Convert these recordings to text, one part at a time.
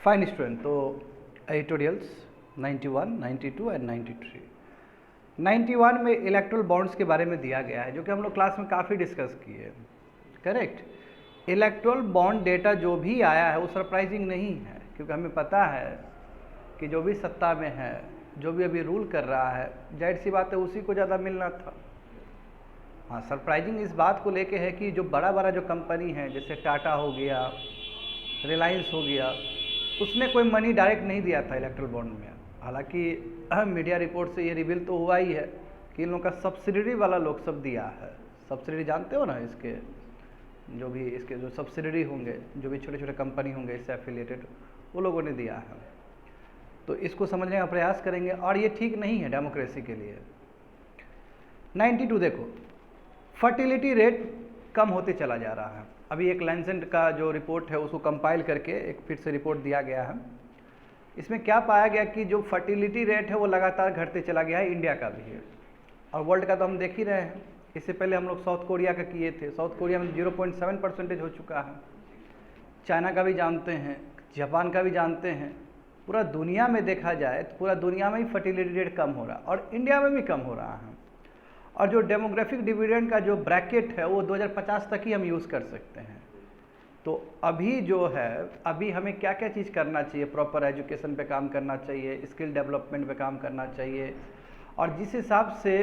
Fine student, तो editorials 91, 92 and 93। 91 में erectile bonds के बारे में दिया गया है, जो कि हम लोग क्लास में काफ़ी डिस्कस किए। करेक्ट। इलेक्ट्रल बॉन्ड डेटा जो भी आया है वो सरप्राइजिंग नहीं है, क्योंकि हमें पता है कि जो भी सत्ता में है, जो भी अभी रूल कर रहा है, जाहिर सी बात है उसी को ज़्यादा मिलना था। हाँ, सरप्राइजिंग इस बात को लेके है कि जो बड़ा बड़ा जो कंपनी है, जैसे टाटा हो गया, रिलायंस हो गया, उसने कोई मनी डायरेक्ट नहीं दिया था इलेक्ट्रल बॉन्ड में। हालांकि मीडिया रिपोर्ट से ये रिवील तो हुआ ही है कि इन लोगों का सब्सिडरी वाला लोग सब दिया है। सब्सिडरी जानते हो ना, इसके जो सब्सिडरी होंगे, जो भी छोटे छोटे कंपनी होंगे इससे एफिलिएटेड, वो लोगों ने दिया है। तो इसको समझने का प्रयास करेंगे, और ये ठीक नहीं है डेमोक्रेसी के लिए। 92 देखो, फर्टिलिटी रेट कम होते चला जा रहा है। अभी एक लैंसेट का जो रिपोर्ट है उसको कंपाइल करके एक फिर से रिपोर्ट दिया गया है। इसमें क्या पाया गया कि जो फर्टिलिटी रेट है वो लगातार घटते चला गया है, इंडिया का भी है और वर्ल्ड का तो हम देख ही रहे हैं। इससे पहले हम लोग साउथ कोरिया का किए थे, साउथ कोरिया में 0.7% हो चुका है। चाइना का भी जानते हैं, जापान का भी जानते हैं। पूरा दुनिया में देखा जाए तो पूरा दुनिया में ही फर्टिलिटी रेट कम हो रहा है और इंडिया में भी कम हो रहा है। और जो डेमोग्राफिक डिविडेंड का जो ब्रैकेट है वो 2050 तक ही हम यूज़ कर सकते हैं। तो अभी जो है, अभी हमें क्या क्या चीज़ करना चाहिए, प्रॉपर एजुकेशन पे काम करना चाहिए, स्किल डेवलपमेंट पे काम करना चाहिए, और जिस हिसाब से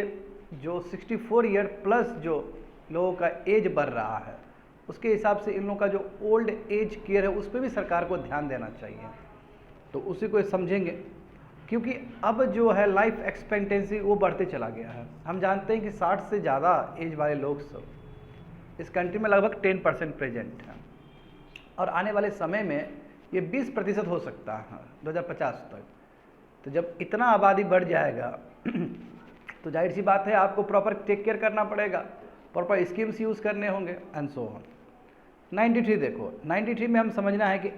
जो 64 ईयर प्लस जो लोगों का एज बढ़ रहा है, उसके हिसाब से इन लोगों का जो ओल्ड एज केयर है उस पर भी सरकार को ध्यान देना चाहिए। तो उसी को समझेंगे, क्योंकि अब जो है लाइफ एक्सपेक्टेंसी वो बढ़ते चला गया है। हम जानते हैं कि 60 से ज़्यादा एज वाले लोग सब इस कंट्री में लगभग 10% प्रेजेंट हैं, और आने वाले समय में ये 20% हो सकता है 2050 तक। तो जब इतना आबादी बढ़ जाएगा तो जाहिर सी बात है आपको प्रॉपर टेक केयर करना पड़ेगा, प्रॉपर स्कीम्स यूज़ करने होंगे एंड सो ऑन। 93 देखो, 93 में हम समझना है कि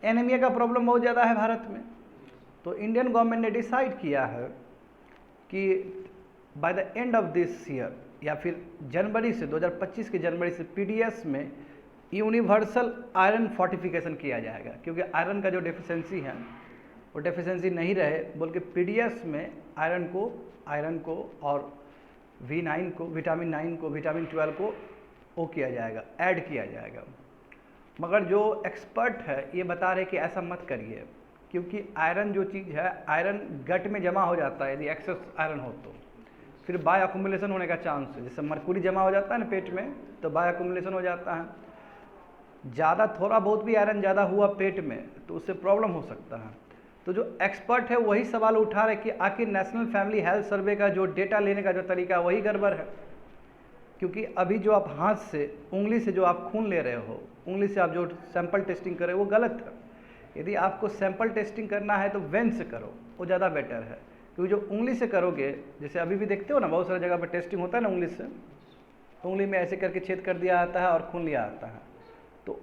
एनीमिया का प्रॉब्लम बहुत ज़्यादा है भारत में। तो इंडियन गवर्नमेंट ने डिसाइड किया है कि by the end of this year या फिर जनवरी से 2025 के जनवरी से पीडीएस में यूनिवर्सल आयरन फोर्टिफिकेशन किया जाएगा, क्योंकि आयरन का जो डेफिशिएंसी है वो डेफिशिएंसी नहीं रहे, बल्कि पीडीएस में आयरन को और V9 को, विटामिन 9 को, विटामिन 12 को वो किया जाएगा, ऐड किया जाएगा। मगर जो एक्सपर्ट है ये बता रहे कि ऐसा मत करिए, क्योंकि आयरन जो चीज़ है, आयरन गट में जमा हो जाता है। यदि एक्सेस आयरन हो तो फिर बाय अकुमुलेशन होने का चांस है। जैसे मरकुरी जमा हो जाता है ना पेट में, तो बाय अकुमुलेशन हो जाता है। ज़्यादा थोड़ा बहुत भी आयरन ज़्यादा हुआ पेट में तो उससे प्रॉब्लम हो सकता है। तो जो एक्सपर्ट है वही सवाल उठा रहे कि आखिर नेशनल फैमिली हेल्थ सर्वे का जो डेटा लेने का जो तरीका वही गड़बड़ है। क्योंकि अभी जो आप हाथ से, उंगली से जो आप खून ले रहे हो, उंगली से आप जो सैंपल टेस्टिंग कर रहे हो वो गलत है। यदि आपको सैंपल टेस्टिंग करना है तो वेन से करो, वो ज़्यादा बेटर है। क्योंकि जो उंगली से करोगे, जैसे अभी भी देखते हो ना बहुत सारी जगह पर टेस्टिंग होता है ना उंगली से, उंगली में ऐसे करके छेद कर दिया जाता है और खून लिया आता है। तो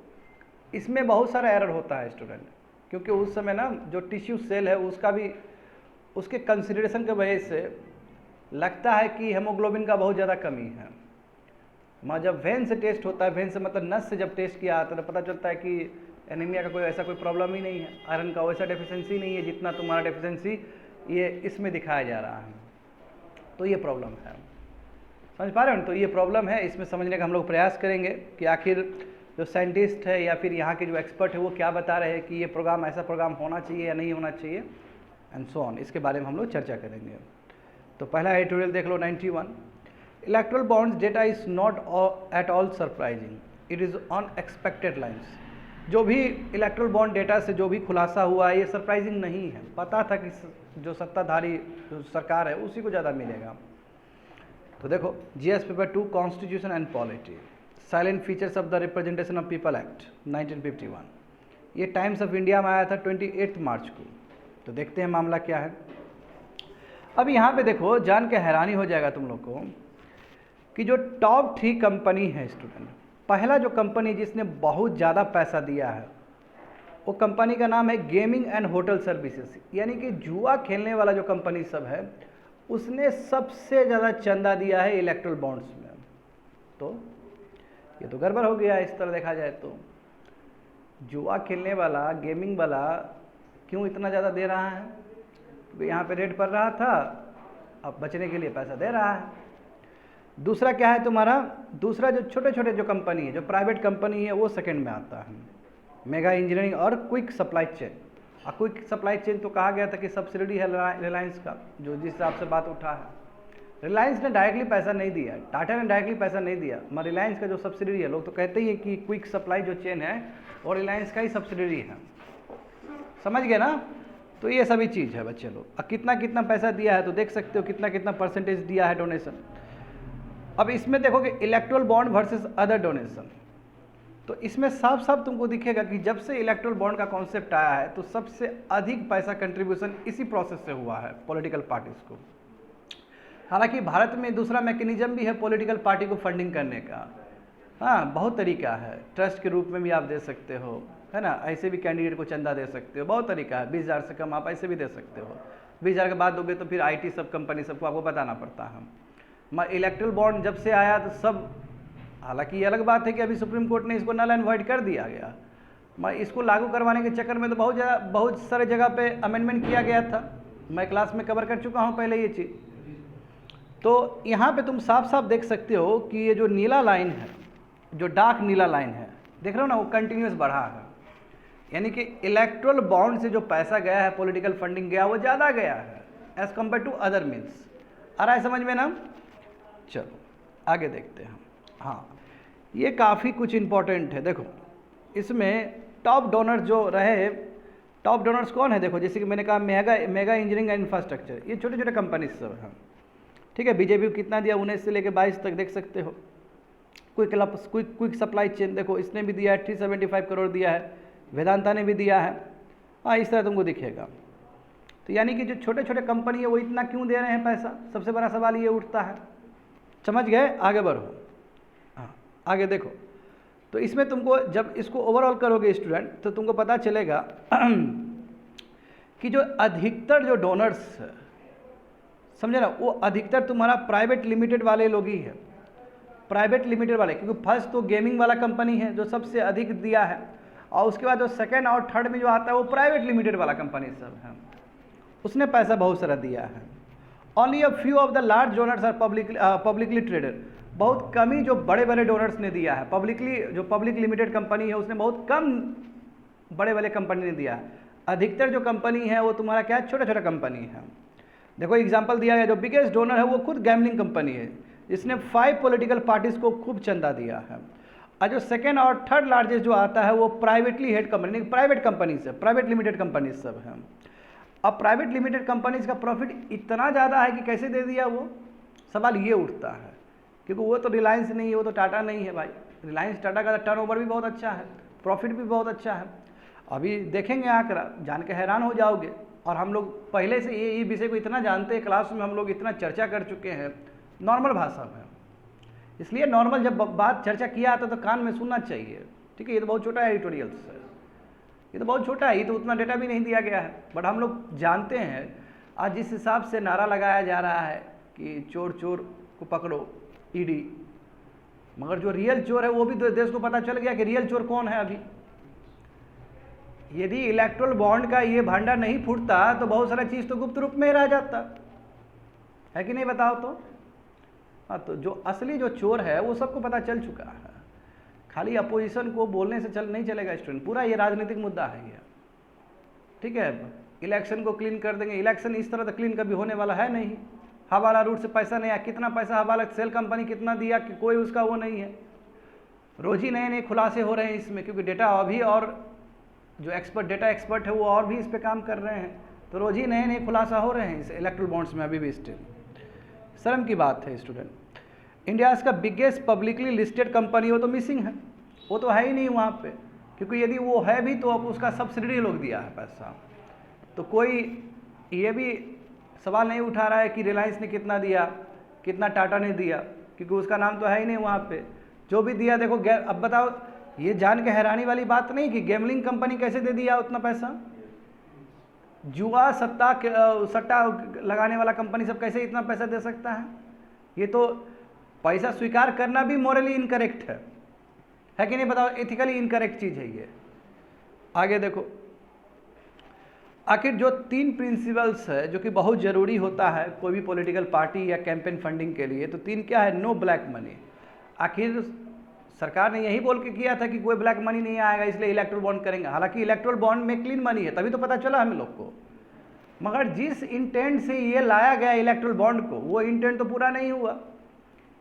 इसमें बहुत सारा एरर होता है स्टूडेंट, क्योंकि उस समय ना जो टिश्यू सेल है उसका भी, उसके कंसिडरेशन की वजह से लगता है कि हेमोग्लोबिन का बहुत ज़्यादा कमी है। मगर जब वेन से टेस्ट होता है, वेन से मतलब नस से जब टेस्ट किया आता है तो पता चलता है कि एनीमिया का कोई ऐसा कोई प्रॉब्लम ही नहीं है, आयरन का वैसा डेफिशिएंसी नहीं है जितना तुम्हारा डेफिशिएंसी ये इसमें दिखाया जा रहा है। तो ये प्रॉब्लम है, समझ पा रहे हो? तो ये प्रॉब्लम है, इसमें समझने का हम लोग प्रयास करेंगे कि आखिर जो साइंटिस्ट है या फिर यहाँ के जो एक्सपर्ट है वो क्या बता रहे हैं कि ये प्रोग्राम, ऐसा प्रोग्राम होना चाहिए या नहीं होना चाहिए एंड सो ऑन। इसके बारे में हम लोग चर्चा करेंगे। तो पहला एडिटोरियल देख लो, 91। Erectile bonds data is not at all surprising, it is on expected lines. जो भी इलेक्ट्रल बॉन्ड डेटा से जो भी खुलासा हुआ है ये सरप्राइजिंग नहीं है, पता था कि जो सत्ताधारी जो सरकार है उसी को ज़्यादा मिलेगा। तो देखो, GS paper 2 constitution and polity, salient features of the representation of people act 1951, ये टाइम्स ऑफ इंडिया में आया था 28 मार्च को। तो देखते हैं मामला क्या है। अब यहाँ पे देखो, जान के हैरानी हो जाएगा तुम लोग को कि जो टॉप 3 कंपनी है स्टूडेंट, पहला जो कंपनी जिसने बहुत ज़्यादा पैसा दिया है वो कंपनी का नाम है गेमिंग एंड होटल सर्विसेज, यानी कि जुआ खेलने वाला जो कंपनी सब है उसने सबसे ज़्यादा चंदा दिया है इलेक्ट्रल बॉन्ड्स में। तो ये तो गड़बड़ हो गया इस तरह देखा जाए तो। जुआ खेलने वाला, गेमिंग वाला क्यों इतना ज़्यादा दे रहा है? क्योंकि यहाँ पे रेट पड़ रहा था, अब बचने के लिए पैसा दे रहा है। दूसरा क्या है तुम्हारा, दूसरा जो छोटे छोटे जो कंपनी है, जो प्राइवेट कंपनी है, वो सेकंड में आता है, मेगा इंजीनियरिंग और क्विक सप्लाई चेन। और क्विक सप्लाई चेन तो कहा गया था कि सब्सिडी है रिलायंस का, जो जिस हिसाब से बात उठा है। रिलायंस ने डायरेक्टली पैसा नहीं दिया, टाटा ने डायरेक्टली पैसा नहीं दिया, मगर रिलायंस का जो सब्सिडी है, लोग तो कहते ही है कि क्विक सप्लाई जो चेन है और रिलायंस का ही सब्सिडी है। समझ गए ना? तो ये सभी चीज़ है बच्चे लोग। अब कितना कितना पैसा दिया है तो देख सकते हो, कितना कितना परसेंटेज दिया है डोनेशन। अब इसमें देखोगे erectile bond versus other donation, तो इसमें साफ साफ तुमको दिखेगा कि जब से इलेक्ट्रल बॉन्ड का कॉन्सेप्ट आया है तो सबसे अधिक पैसा कंट्रीब्यूशन इसी प्रोसेस से हुआ है पॉलिटिकल पार्टीज को। हालांकि भारत में दूसरा मैकेनिज्म भी है पॉलिटिकल पार्टी को फंडिंग करने का। हाँ, बहुत तरीका है, ट्रस्ट के रूप में भी आप दे सकते हो, है ना, ऐसे भी कैंडिडेट को चंदा दे सकते हो, बहुत तरीका है। 20,000 से कम आप ऐसे भी दे सकते हो। 20,000 के बाद दोगे तो फिर IT सब कंपनी सबको आपको बताना पड़ता है। मगर इलेक्ट्रल बॉन्ड जब से आया तो सब, हालांकि ये अलग बात है कि अभी सुप्रीम कोर्ट ने इसको नल एंड वॉइड कर दिया गया, मगर इसको लागू करवाने के चक्कर में तो बहुत सारे जगह पे अमेंडमेंट किया गया था। मैं क्लास में कवर कर चुका हूँ पहले ये चीज़। तो यहाँ पे तुम साफ साफ देख सकते हो कि ये जो नीला लाइन है, जो डार्क नीला लाइन है, देख रहे हो ना, वो कंटिन्यूस बढ़ा है। यानी कि इलेक्ट्रल बॉन्ड से जो पैसा गया है, पॉलिटिकल फंडिंग गया, वो ज़्यादा गया है as compared to other means. आ रहा है समझ में ना? चलो आगे देखते हैं। हाँ, ये काफ़ी कुछ इम्पोर्टेंट है। देखो इसमें टॉप डोनर जो रहे, टॉप डोनर्स कौन है? देखो जैसे कि मैंने कहा मेगा इंजीनियरिंग एंड इंफ्रास्ट्रक्चर, ये छोटे छोटे कंपनीज सब हैं। ठीक है, बीजेपी को कितना दिया, 19 से लेकर 22 तक देख सकते हो। क्विक सप्लाई चेन देखो, इसने भी दिया है 375 करोड़ दिया है, वेदांता ने भी दिया है। हाँ, इस तरह तुमको दिखेगा। तो यानी कि जो छोटे छोटे कंपनी है वो इतना क्यों दे रहे हैं पैसा, सबसे बड़ा सवाल ये उठता है। समझ गए? आगे बढ़ो। हाँ, आगे देखो। तो इसमें तुमको जब इसको ओवरऑल करोगे स्टूडेंट, तो तुमको पता चलेगा कि जो अधिकतर जो डोनर्स, समझे ना, वो अधिकतर तुम्हारा प्राइवेट लिमिटेड वाले लोग ही है, प्राइवेट लिमिटेड वाले। क्योंकि फर्स्ट तो गेमिंग वाला कंपनी है जो सबसे अधिक दिया है, और उसके बाद जो सेकंड और थर्ड में जो आता है वो प्राइवेट लिमिटेड वाला कंपनी सब है, उसने पैसा बहुत सारा दिया है। Only a few of the large donors are publicly traded, बहुत कम ही जो बड़े बड़े डोनर्स ने दिया है। पब्लिकली जो पब्लिक लिमिटेड कंपनी है उसने बहुत कम बड़े बड़े कंपनी ने दिया है। अधिकतर जो कंपनी है वो तुम्हारा क्या है, छोटा छोटा कंपनी है। देखो एग्जाम्पल दिया है, जो बिगेस्ट डोनर है वो खुद गैमलिंग कंपनी है, इसने 5 पॉलिटिकल पार्टीज को खूब चंदा दिया है। और जो सेकेंड और थर्ड लार्जेस्ट जो आता है वो privately head company, private company से, प्राइवेट लिमिटेड कंपनी सब है। अब प्राइवेट लिमिटेड कंपनीज का प्रॉफिट इतना ज़्यादा है कि कैसे दे दिया, वो सवाल ये उठता है। क्योंकि वो तो रिलायंस नहीं है, वो तो टाटा नहीं है भाई। रिलायंस टाटा का टर्नओवर भी बहुत अच्छा है, प्रॉफिट भी बहुत अच्छा है। अभी देखेंगे आंकड़ा, जान के हैरान हो जाओगे। और हम लोग पहले से ये विषय को इतना जानते हैं, क्लास में हम लोग इतना चर्चा कर चुके हैं नॉर्मल भाषा में, इसलिए नॉर्मल जब बात चर्चा किया आता तो कान में सुनना चाहिए। ठीक है, ये तो बहुत छोटा एडिटोरियल्स है, ये तो बहुत छोटा है, ये तो उतना डेटा भी नहीं दिया गया है, बट हम लोग जानते हैं। आज जिस हिसाब से नारा लगाया जा रहा है कि चोर चोर को पकड़ो ईडी, मगर जो रियल चोर है वो भी देश को पता चल गया कि रियल चोर कौन है। अभी यदि इलेक्ट्रल बॉन्ड का ये भांडा नहीं फूटता तो बहुत सारा चीज़ तो गुप्त रूप में ही रह जाता है कि नहीं, बताओ तो। हाँ, तो जो असली जो चोर है वो सबको पता चल चुका है, खाली अपोजिशन को बोलने से नहीं चलेगा स्टूडेंट, पूरा ये राजनीतिक मुद्दा है ये। ठीक है, इलेक्शन को क्लीन कर देंगे, इलेक्शन इस तरह से क्लीन कभी होने वाला है नहीं। हवाला रूट से पैसा नहीं आया, कितना पैसा हवाला सेल कंपनी कितना दिया कि कोई उसका वो नहीं है। रोज ही नए नए खुलासे हो रहे हैं इसमें, क्योंकि डेटा अभी, और जो डेटा एक्सपर्ट है वो और भी इस पर काम कर रहे हैं, तो रोज ही नए नए खुलासा हो रहे हैं इस इलेक्ट्रल बॉन्ड्स में। अभी भी स्टिल शर्म की बात है स्टूडेंट, इंडिया का बिगेस्ट पब्लिकली लिस्टेड कंपनी वो तो मिसिंग है, वो तो है ही नहीं वहाँ पे। क्योंकि यदि वो है भी तो अब उसका सब्सिडी लोग दिया है पैसा, तो कोई ये भी सवाल नहीं उठा रहा है कि रिलायंस ने कितना दिया, कितना टाटा ने दिया, क्योंकि उसका नाम तो है ही नहीं वहाँ पे। जो भी दिया देखो, अब बताओ, ये जान के हैरानी वाली बात नहीं कि गैमलिंग कंपनी कैसे दे दिया उतना पैसा, जुआ सट्टा लगाने वाला कंपनी सब कैसे इतना पैसा दे सकता है। ये तो पैसा स्वीकार करना भी मॉरली इनकरेक्ट है कि नहीं, बताओ, एथिकली इनकरेक्ट चीज़ है ये। आगे देखो, आखिर जो 3 प्रिंसिपल्स है जो कि बहुत ज़रूरी होता है कोई भी पॉलिटिकल पार्टी या कैंपेन फंडिंग के लिए, तो 3 क्या है? No black money. आखिर सरकार ने यही बोल के किया था कि कोई ब्लैक मनी नहीं आएगा, इसलिए इलेक्ट्रल बॉन्ड करेंगे। हालांकि इलेक्ट्रल बॉन्ड में क्लीन मनी है, तभी तो पता चला हम लोग को। मगर जिस इंटेंट से ये लाया गया इलेक्ट्रल बॉन्ड को, वो इंटेंट तो पूरा नहीं हुआ।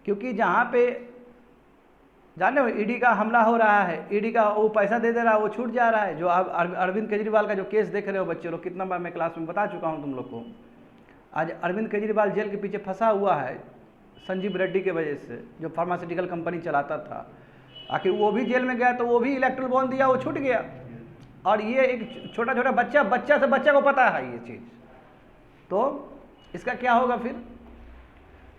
क्योंकि जहाँ पे जाने ईडी का हमला हो रहा है, ईडी का वो पैसा दे रहा है, वो छूट जा रहा है। जो आप अरविंद केजरीवाल का जो केस देख रहे हो बच्चे लोग, कितना बार मैं क्लास में बता चुका हूँ तुम लोग को। आज अरविंद केजरीवाल जेल के पीछे फंसा हुआ है संजीव रेड्डी के वजह से, जो फार्मास्यूटिकल कंपनी चलाता था। आखिर वो भी जेल में गया तो वो भी इलेक्ट्रल बॉन्ड दिया, वो छूट गया। और ये एक छोटा छोटा बच्चा से बच्चा को पता है ये चीज़, तो इसका क्या होगा फिर?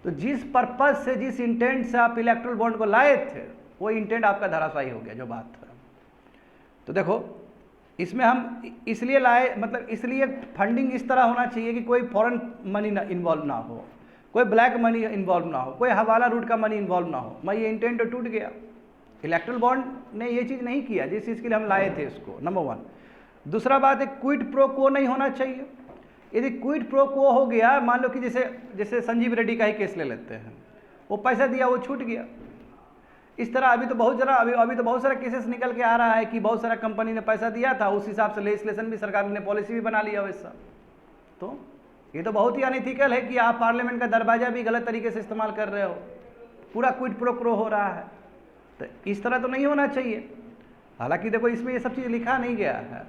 तो जिस पर्पज से, जिस इंटेंट से आप इलेक्ट्रल बॉन्ड को लाए थे, वो इंटेंट आपका धराशायी हो गया, जो बात है। तो देखो, इसमें हम इसलिए लाए, मतलब इसलिए फंडिंग इस तरह होना चाहिए कि कोई फॉरेन मनी इन्वॉल्व ना हो, कोई ब्लैक मनी इन्वॉल्व ना हो, कोई हवाला रूट का मनी इन्वॉल्व ना हो। मैं ये इंटेंट तो टूट गया। इलेक्ट्रल बॉन्ड ने ये चीज़ नहीं किया जिस चीज़ के लिए हम लाए थे इसको, नंबर 1। दूसरा बात है, क्विड प्रो क्वो नहीं होना चाहिए। यदि क्विड प्रो क्वो हो गया, मान लो कि जैसे संजीव रेड्डी का ही केस ले लेते हैं, वो पैसा दिया, वो छूट गया। इस तरह अभी तो बहुत सारा केसेस निकल के आ रहा है कि बहुत सारा कंपनी ने पैसा दिया था, उस हिसाब से लेजिस्लेशन भी सरकार ने पॉलिसी भी बना लिया वैसा। तो ये तो बहुत ही अनइथिकल है कि आप पार्लियामेंट का दरवाजा भी गलत तरीके से इस्तेमाल कर रहे हो, पूरा क्विड प्रो क्वो हो रहा है। तो इस तरह तो नहीं होना चाहिए। हालांकि देखो, इसमें ये सब चीज़ लिखा नहीं गया है,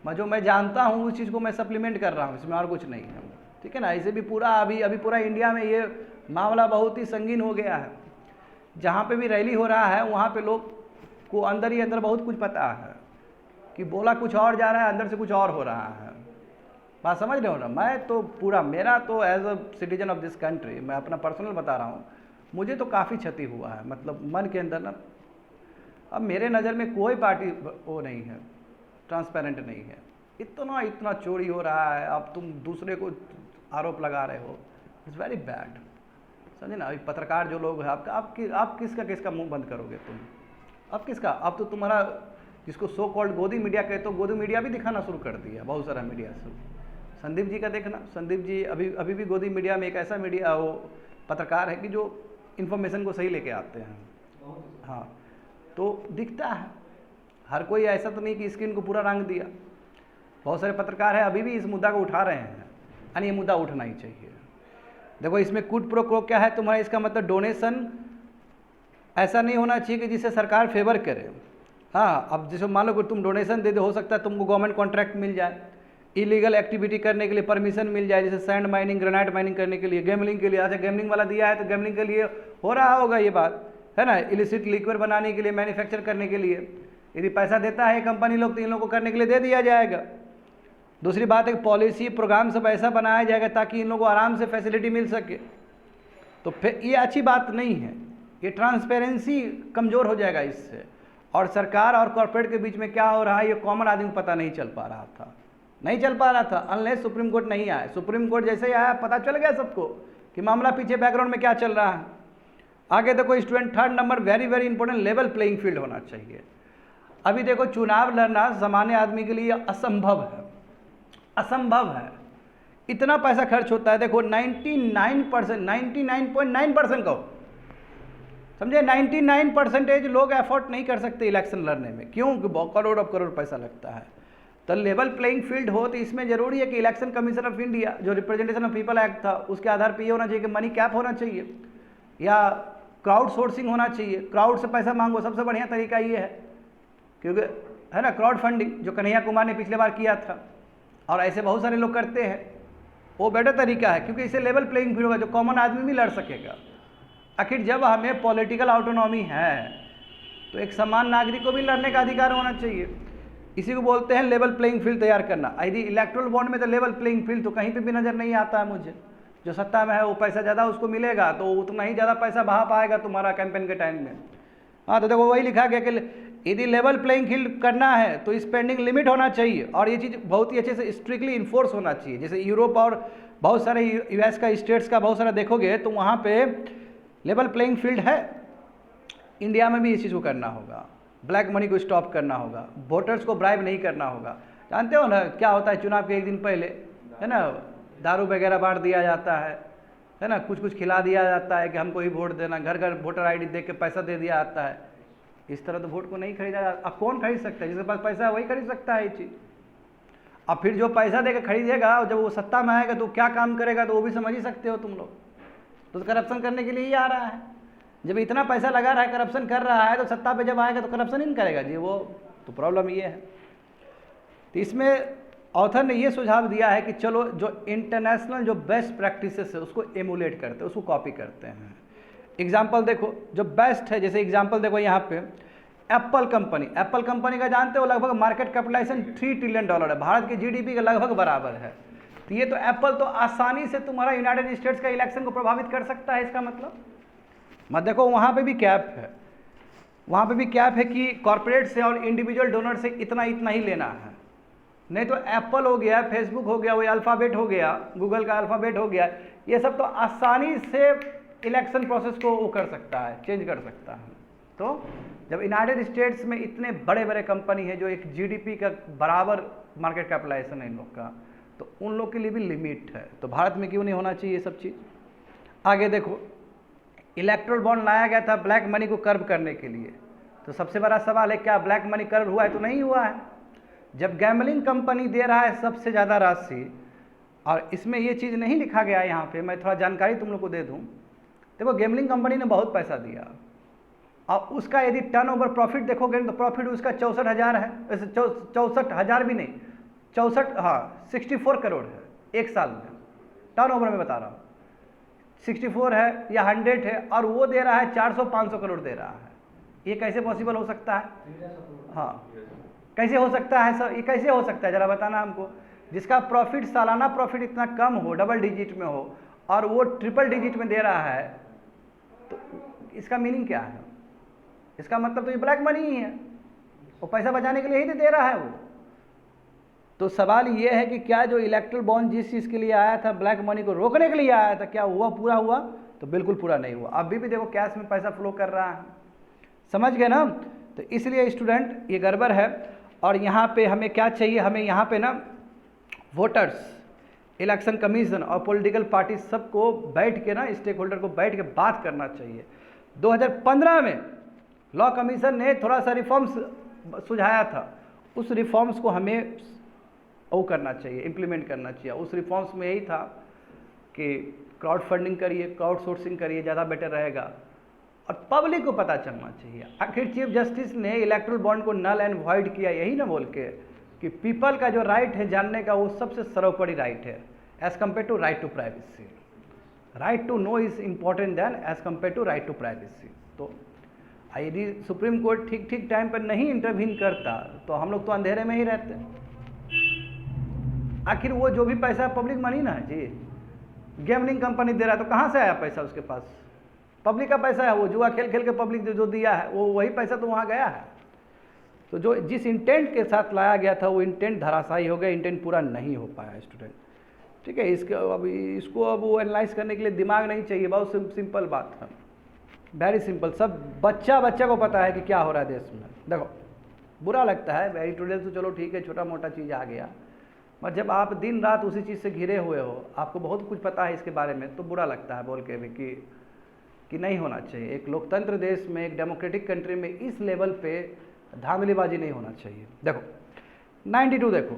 जो मैं जानता हूँ उस चीज़ को मैं सप्लीमेंट कर रहा हूँ, इसमें और कुछ नहीं है, ठीक है ना। ऐसे भी पूरा अभी पूरा इंडिया में ये मामला बहुत ही संगीन हो गया है। जहाँ पे भी रैली हो रहा है, वहाँ पे लोग को अंदर ही अंदर बहुत कुछ पता है कि बोला कुछ और जा रहा है, अंदर से कुछ और हो रहा है। बात समझ रहे हो ना? मैं तो पूरा, मेरा तो as a citizen of this country, मैं अपना पर्सनल बता रहा हूँ, मुझे तो काफ़ी क्षति हुआ है। मतलब मन के अंदर ना, अब मेरे नज़र में कोई पार्टी वो नहीं है, ट्रांसपेरेंट नहीं है। इतना चोरी हो रहा है, अब तुम दूसरे को आरोप लगा रहे हो, इट्स वेरी बैड, समझे ना। अभी पत्रकार जो लोग हैं, आप किसका मुंह बंद करोगे तुम? अब किसका? अब तो तुम्हारा जिसको सो कॉल्ड गोदी मीडिया कहते हो, गोदी मीडिया भी दिखाना शुरू कर दिया, बहुत सारा मीडिया से। संदीप जी का देखना, संदीप जी अभी भी गोदी मीडिया में एक ऐसा मीडिया, वो पत्रकार है कि जो इन्फॉर्मेशन को सही लेके आते हैं। हाँ, तो दिखता है। हर कोई ऐसा तो नहीं कि स्क्रीन को पूरा रंग दिया। बहुत सारे पत्रकार हैं अभी भी इस मुद्दा को उठा रहे हैं, यानी ये मुद्दा उठना ही चाहिए। देखो, इसमें क्विड प्रो क्वो क्या है तुम्हारा? इसका मतलब डोनेशन ऐसा नहीं होना चाहिए कि जिसे सरकार फेवर करे। हाँ, अब जैसे मान लो कि तुम डोनेशन दे दो, हो सकता है तुमको गवर्नमेंट कॉन्ट्रैक्ट मिल जाए, इलीगल एक्टिविटी करने के लिए परमिशन मिल जाए, जैसे सैंड माइनिंग, ग्रेनाइट माइनिंग करने के लिए, गैमलिंग के लिए। अच्छा, गैमलिंग वाला दिया है तो गैमलिंग के लिए हो रहा होगा ये बात, है ना। इलिसिट लिक्विड बनाने के लिए, मैन्युफैक्चर करने के लिए यदि पैसा देता है कंपनी लोग, तो इन लोगों को करने के लिए दे दिया जाएगा। दूसरी बात है, पॉलिसी प्रोग्राम सब ऐसा बनाया जाएगा ताकि इन लोगों को आराम से फैसिलिटी मिल सके। तो फिर ये अच्छी बात नहीं है, ये ट्रांसपेरेंसी कमज़ोर हो जाएगा इससे। और सरकार और कॉर्पोरेट के बीच में क्या हो रहा है, ये कॉमन आदमी को पता नहीं चल पा रहा था, अनलेस सुप्रीम कोर्ट नहीं आया। सुप्रीम कोर्ट जैसे ही आया, पता चल गया सबको कि मामला पीछे बैकग्राउंड में क्या चल रहा है। आगे देखो, student 3rd number, very very important, level playing field होना चाहिए। अभी देखो, चुनाव लड़ना सामान्य आदमी के लिए असंभव है, इतना पैसा खर्च होता है। देखो 99%, 99.9% कहो, समझे, 99% लोग एफोर्ड नहीं कर सकते इलेक्शन लड़ने में। क्यों? करोड़ पैसा लगता है। तो लेवल प्लेइंग फील्ड हो तो इसमें जरूरी है कि इलेक्शन कमीशन ऑफ इंडिया जो रिप्रेजेंटेशन ऑफ पीपल एक्ट था, उसके आधार पर ये होना चाहिए कि मनी कैप होना चाहिए या क्राउड सोर्सिंग होना चाहिए। क्राउड से पैसा मांगो, सबसे बढ़िया तरीका ये है, क्योंकि है ना, क्राउड फंडिंग जो कन्हैया कुमार ने पिछले बार किया था, और ऐसे बहुत सारे लोग करते हैं, वो बेटर तरीका है, क्योंकि इससे लेवल प्लेइंग फील्ड होगा, जो कॉमन आदमी भी लड़ सकेगा। आखिर जब हमें पॉलिटिकल ऑटोनॉमी है तो एक समान नागरिक को भी लड़ने का अधिकार होना चाहिए। इसी को बोलते हैं लेवल प्लेइंग फील्ड तैयार करना। यदि इलेक्ट्रल बॉन्ड में तो लेवल प्लेइंग फील्ड तो कहीं पे भी नज़र नहीं आता है मुझे। जो सत्ता में है वो पैसा ज़्यादा उसको मिलेगा, तो उतना ही ज़्यादा पैसा बहा पाएगा तुम्हारा कैंपेन के टाइम में। हाँ, तो देखो वही लिखा गया कि यदि लेवल प्लेइंग फील्ड करना है तो स्पेंडिंग लिमिट होना चाहिए, और ये चीज़ बहुत ही अच्छे से स्ट्रिक्टली इन्फोर्स होना चाहिए। जैसे यूरोप और बहुत सारे यूएस का स्टेट्स का बहुत सारा देखोगे तो वहाँ पे लेवल प्लेइंग फील्ड है। इंडिया में भी इस चीज़ को करना होगा। ब्लैक मनी को स्टॉप करना होगा, वोटर्स को ब्राइब नहीं करना होगा। जानते हो ना क्या होता है, चुनाव के एक दिन पहले है ना दारू वगैरह बांट दिया जाता है ना, कुछ कुछ खिला दिया जाता है कि हमको ही वोट देना, घर घर वोटर आईडी दे के पैसा दे दिया जाता है। इस तरह तो वोट को नहीं खरीदा जाता। अब कौन खरीद सकता है? जिसके पास पैसा है वही खरीद सकता है ये चीज़। अब फिर जो पैसा देकर खरीदेगा जब वो सत्ता में आएगा तो क्या काम करेगा, तो वो भी समझ ही सकते हो तुम लोग। तो करप्शन करने के लिए ही आ रहा है। जब इतना पैसा लगा रहा है, करप्शन कर रहा है, तो सत्ता पे जब आएगा तो करप्शन ही नहीं करेगा जी वो। तो प्रॉब्लम ये है। तो इसमें ऑथर ने ये सुझाव दिया है कि चलो जो इंटरनेशनल जो बेस्ट प्रैक्टिसेस है उसको एमुलेट करते हैं, उसको कॉपी करते हैं। एग्जाम्पल देखो जो बेस्ट है, जैसे एग्जाम्पल देखो यहाँ पे एप्पल कंपनी का जानते हो लगभग मार्केट कैपिटलाइजेशन $3 ट्रिलियन है, भारत की जीडीपी के लगभग बराबर है। तो ये तो एप्पल तो आसानी से तुम्हारा यूनाइटेड स्टेट्स का इलेक्शन को प्रभावित कर सकता है। इसका मतलब मत देखो वहाँ पे भी कैप है, वहाँ पे भी कैप है कि कॉर्पोरेट से और इंडिविजुअल डोनर से इतना इतना ही लेना है। नहीं तो एप्पल हो गया, फेसबुक हो गया, वो अल्फ़ाबेट हो गया, गूगल का अल्फ़ाबेट हो गया, ये सब तो आसानी से इलेक्शन प्रोसेस को वो कर सकता है, चेंज कर सकता है। तो जब यूनाइटेड स्टेट्स में इतने बड़े बड़े कंपनी है जो एक जीडीपी का बराबर मार्केट कैपिटलाइजेशन है इन लोग का, तो उन लोग के लिए भी लिमिट है। तो भारत में क्यों नहीं होना चाहिए ये सब चीज़। आगे देखो इलेक्ट्रल बॉन्ड लाया गया था ब्लैक मनी को कर्व करने के लिए। तो सबसे बड़ा सवाल है क्या ब्लैक मनी कर्व हुआ है? तो नहीं हुआ है। जब गैमलिंग कंपनी दे रहा है सबसे ज़्यादा राशि, और इसमें ये चीज़ नहीं लिखा गया है यहाँ पे, मैं थोड़ा जानकारी तुम लोग को दे दूँ। देखो गैमलिंग कंपनी ने बहुत पैसा दिया, और उसका यदि टर्नओवर प्रॉफिट देखोगे तो प्रॉफिट उसका 64,000 है, वैसे 64,000 भी नहीं, 64 करोड़ है एक साल में। टर्नओवर में बता रहा हूँ 64 है या 100 है, और वो दे रहा है 400-500 करोड़ दे रहा है। ये कैसे पॉसिबल हो सकता है? हाँ कैसे हो सकता है सर, ये कैसे हो सकता है जरा बताना हमको। जिसका प्रॉफिट सालाना प्रॉफिट इतना कम हो, डबल डिजिट में हो, और वो ट्रिपल डिजिट में दे रहा है, तो इसका मीनिंग क्या है? इसका मतलब तो ये ब्लैक मनी ही है, वो पैसा बचाने के लिए ही दे रहा है वो। तो सवाल ये है कि क्या जो इलेक्ट्रल बॉन्ड जिस चीज़ के लिए आया था, ब्लैक मनी को रोकने के लिए आया था, क्या हुआ? पूरा हुआ? तो बिल्कुल पूरा नहीं हुआ। अभी भी देखो कैश में पैसा फ्लो कर रहा है, समझ गए ना। तो इसलिए स्टूडेंट ये गड़बड़ है। और यहाँ पे हमें क्या चाहिए, हमें यहाँ पे ना वोटर्स, इलेक्शन कमीशन और पॉलिटिकल पार्टी सबको बैठ के ना, स्टेक होल्डर को बैठ के बात करना चाहिए। 2015 में लॉ कमीशन ने थोड़ा सा रिफॉर्म्स सुझाया था, उस रिफॉर्म्स को हमें वो करना चाहिए, इम्प्लीमेंट करना चाहिए। उस रिफॉर्म्स में यही था कि क्राउड फंडिंग करिए, क्राउड सोर्सिंग करिए, ज़्यादा बेटर रहेगा, और पब्लिक को पता चलना चाहिए। आखिर चीफ जस्टिस ने इलेक्ट्रल बॉन्ड को नल एंड वॉइड किया यही ना बोल के कि पीपल का जो राइट है जानने का, वो सबसे सर्वोपरि राइट है as compare to right to privacy. Right to know is important then as compare to right to privacy. तो यदि सुप्रीम कोर्ट ठीक ठीक टाइम पर नहीं इंटरवीन करता तो हम लोग तो अंधेरे में ही रहते। आखिर वो जो भी पैसा पब्लिक मनी ना है जी, गैमलिंग कंपनी दे रहा है तो कहाँ से आया पैसा? उसके पास पब्लिक का पैसा है, वो जुआ खेल खेल के पब्लिक जो दिया है वो वही पैसा तो वहाँ गया है। तो जो जिस इंटेंट के साथ लाया गया था वो इंटेंट धराशायी हो गया, इंटेंट पूरा नहीं हो पाया स्टूडेंट। ठीक है, इसको अब वो एनालाइज करने के लिए दिमाग नहीं चाहिए, बहुत सिंपल बात है, वेरी सिंपल। सब बच्चा को पता है कि क्या हो रहा है देश में। देखो बुरा लगता है, एडिटोरियल तो चलो ठीक है, छोटा मोटा चीज़ आ गया, पर जब आप दिन रात उसी चीज़ से घिरे हुए हो, आपको बहुत कुछ पता है इसके बारे में, तो बुरा लगता है बोल के भी कि नहीं होना चाहिए। एक लोकतंत्र देश में, एक डेमोक्रेटिक कंट्री में इस लेवल पे धांधलीबाजी नहीं होना चाहिए। देखो 92 देखो,